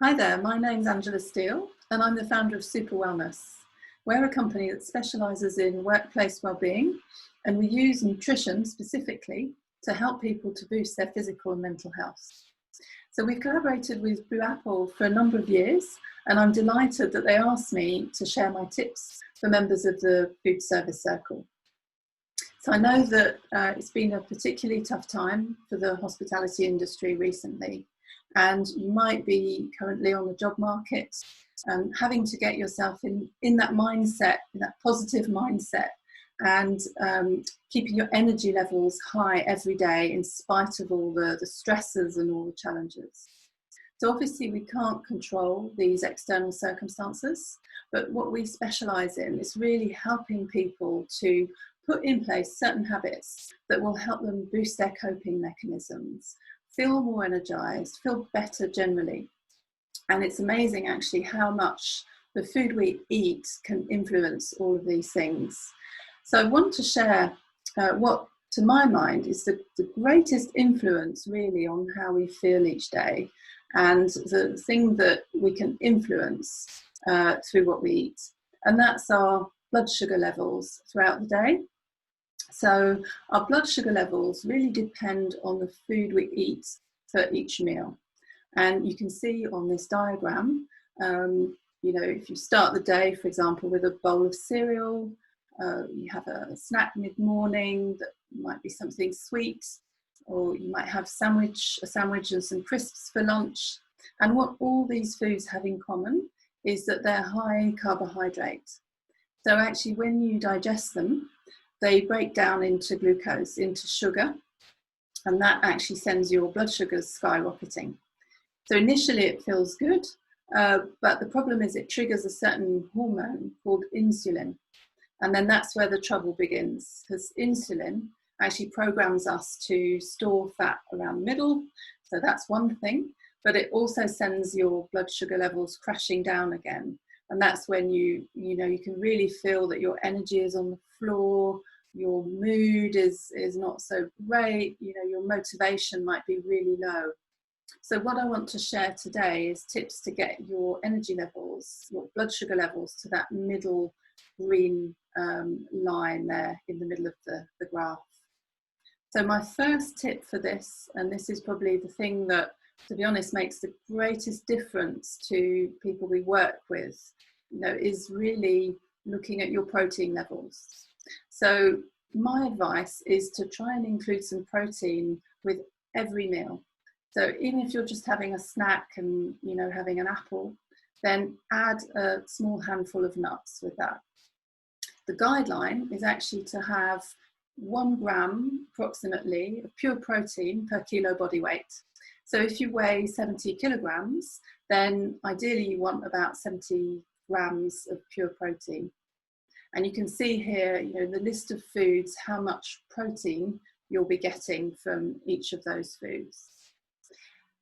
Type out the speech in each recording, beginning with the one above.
Hi there, my name's Angela Steele and I'm the founder of SuperWellness. We're a company that specialises in workplace wellbeing, and we use nutrition specifically to help people to boost their physical and mental health. So we've collaborated with Blue Apple for a number of years, and I'm delighted that they asked me to share my tips for members of the food service circle. So I know that it's been a particularly tough time for the hospitality industry recently, and you might be currently on the job market, having to get yourself in that mindset, in that positive mindset, and keeping your energy levels high every day in spite of all the stresses and all the challenges. So obviously we can't control these external circumstances, but what we specialise in is really helping people to put in place certain habits that will help them boost their coping mechanisms, feel more energised, feel better generally. And it's amazing actually how much the food we eat can influence all of these things. So I want to share what, to my mind, is the greatest influence really on how we feel each day, and the thing that we can influence through what we eat. And that's our blood sugar levels throughout the day. So our blood sugar levels really depend on the food we eat for each meal. And you can see on this diagram, if you start the day, for example, with a bowl of cereal, you have a snack mid-morning that might be something sweet, or you might have a sandwich and some crisps for lunch. And what all these foods have in common is that they're high carbohydrate. So actually when you digest them, they break down into glucose, into sugar, and that actually sends your blood sugars skyrocketing. So initially it feels good, but the problem is it triggers a certain hormone called insulin. And then that's where the trouble begins, because insulin actually programs us to store fat around the middle. So that's one thing, but it also sends your blood sugar levels crashing down again. And that's when you can really feel that your energy is on the floor, your mood is not so great, your motivation might be really low. So what I want to share today is tips to get your energy levels, your blood sugar levels, to that middle green line there in the middle of the graph. So my first tip for this, and this is probably the thing that, to be honest, makes the greatest difference to people we work with, is really looking at your protein levels. So my advice is to try and include some protein with every meal. So even if you're just having a snack and, having an apple, then add a small handful of nuts with that. The guideline is actually to have 1 gram approximately of pure protein per kilo body weight. So if you weigh 70 kilograms, then ideally you want about 70 grams of pure protein. And you can see here, the list of foods, how much protein you'll be getting from each of those foods.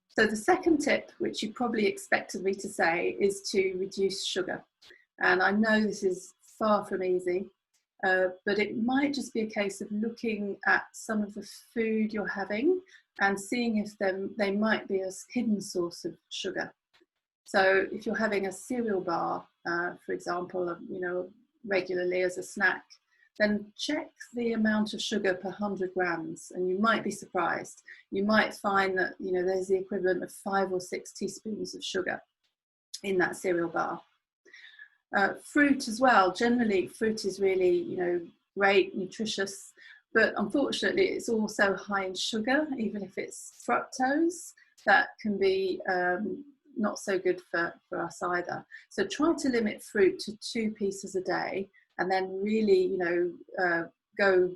So the second tip, which you probably expected me to say, is to reduce sugar. And I know this is far from easy, but it might just be a case of looking at some of the food you're having and seeing if they might be a hidden source of sugar. So if you're having a cereal bar, for example, regularly as a snack, then check the amount of sugar per 100 grams, and you might be surprised. You might find that there's the equivalent of 5 or 6 teaspoons of sugar in that cereal bar. Fruit as well. Generally, fruit is really great, nutritious, but unfortunately it's also high in sugar. Even if it's fructose, that can be not so good for us either. So try to limit fruit to 2 pieces a day, and then really go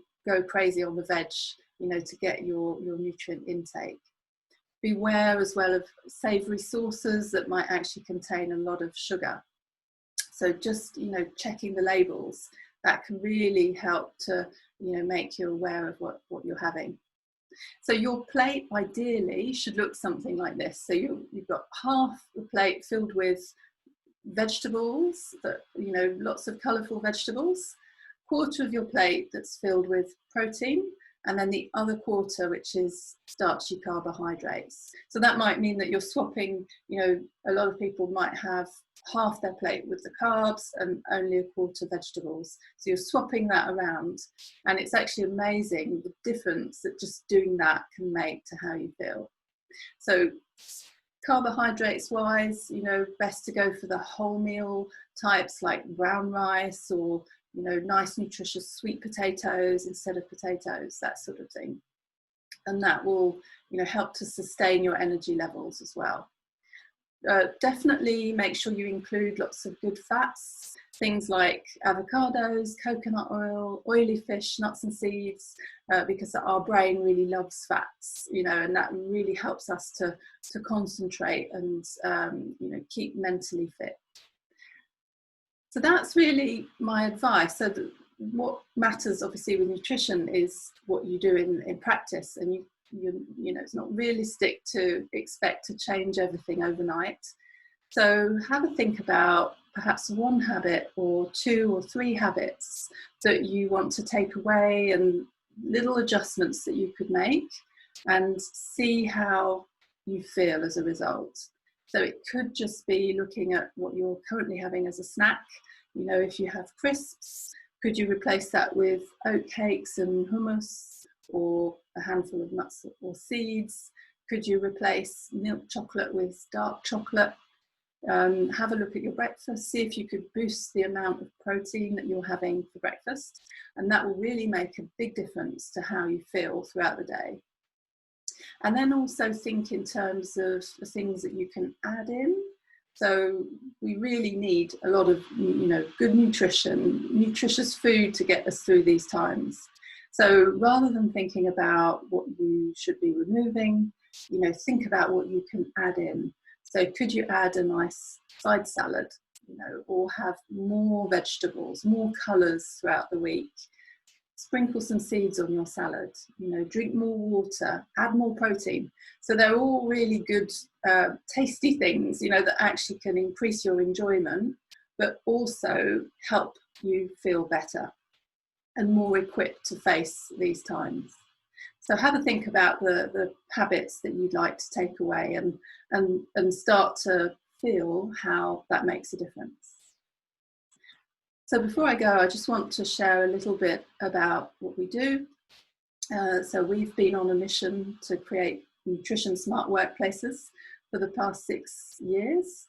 crazy on the veg, to get your nutrient intake. Beware as well of savoury sauces that might actually contain a lot of sugar. So just checking the labels, that can really help to make you aware of what you're having. So your plate ideally should look something like this. So you've got half the plate filled with vegetables, lots of colourful vegetables, quarter of your plate that's filled with protein, and then the other quarter, which is starchy carbohydrates. So that might mean that you're swapping, a lot of people might have half their plate with the carbs and only a quarter vegetables. So you're swapping that around, and it's actually amazing the difference that just doing that can make to how you feel. So carbohydrates wise, best to go for the whole meal types like brown rice, or nice nutritious sweet potatoes instead of potatoes, that sort of thing. And that will help to sustain your energy levels as well. Definitely make sure you include lots of good fats, things like avocados, coconut oil, oily fish, nuts and seeds, because our brain really loves fats, and that really helps us to concentrate and keep mentally fit. So that's really my advice. So what matters obviously with nutrition is what you do in practice, and it's not realistic to expect to change everything overnight. So have a think about perhaps one habit or 2 or 3 habits that you want to take away, and little adjustments that you could make, and see how you feel as a result. So it could just be looking at what you're currently having as a snack. If you have crisps, could you replace that with oat cakes and hummus, or a handful of nuts or seeds? Could you replace milk chocolate with dark chocolate? Have a look at your breakfast, see if you could boost the amount of protein that you're having for breakfast, and that will really make a big difference to how you feel throughout the day. And then also think in terms of the things that you can add in. So we really need a lot of good nutrition, nutritious food to get us through these times. So rather than thinking about what you should be removing, think about what you can add in. So could you add a nice side salad, or have more vegetables, more colours throughout the week? Sprinkle some seeds on your salad, drink more water, add more protein. So they're all really good, tasty things, that actually can increase your enjoyment, but also help you feel better and more equipped to face these times. So have a think about the habits that you'd like to take away, and start to feel how that makes a difference. So before I go, I just want to share a little bit about what we do. So we've been on a mission to create nutrition smart workplaces for the past 6 years.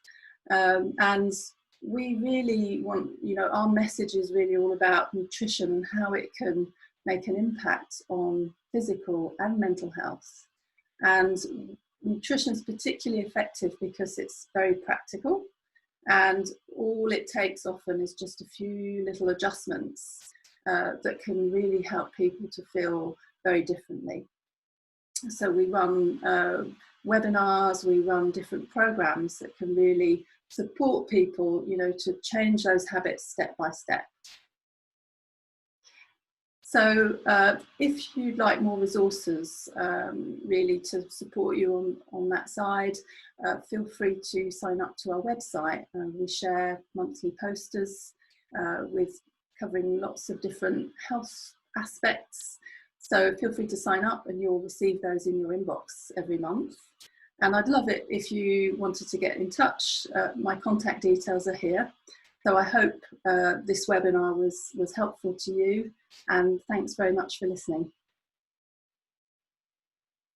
And we really want, our message is really all about nutrition and how it can make an impact on physical and mental health. And nutrition is particularly effective because it's very practical, and all it takes often is just a few little adjustments that can really help people to feel very differently. So we run webinars, we run different programs that can really support people, to change those habits step by step. So if you'd like more resources really to support you on that side, feel free to sign up to our website. We share monthly posters with covering lots of different health aspects. So feel free to sign up, and you'll receive those in your inbox every month. And I'd love it if you wanted to get in touch. My contact details are here. So I hope this webinar was helpful to you, and thanks very much for listening.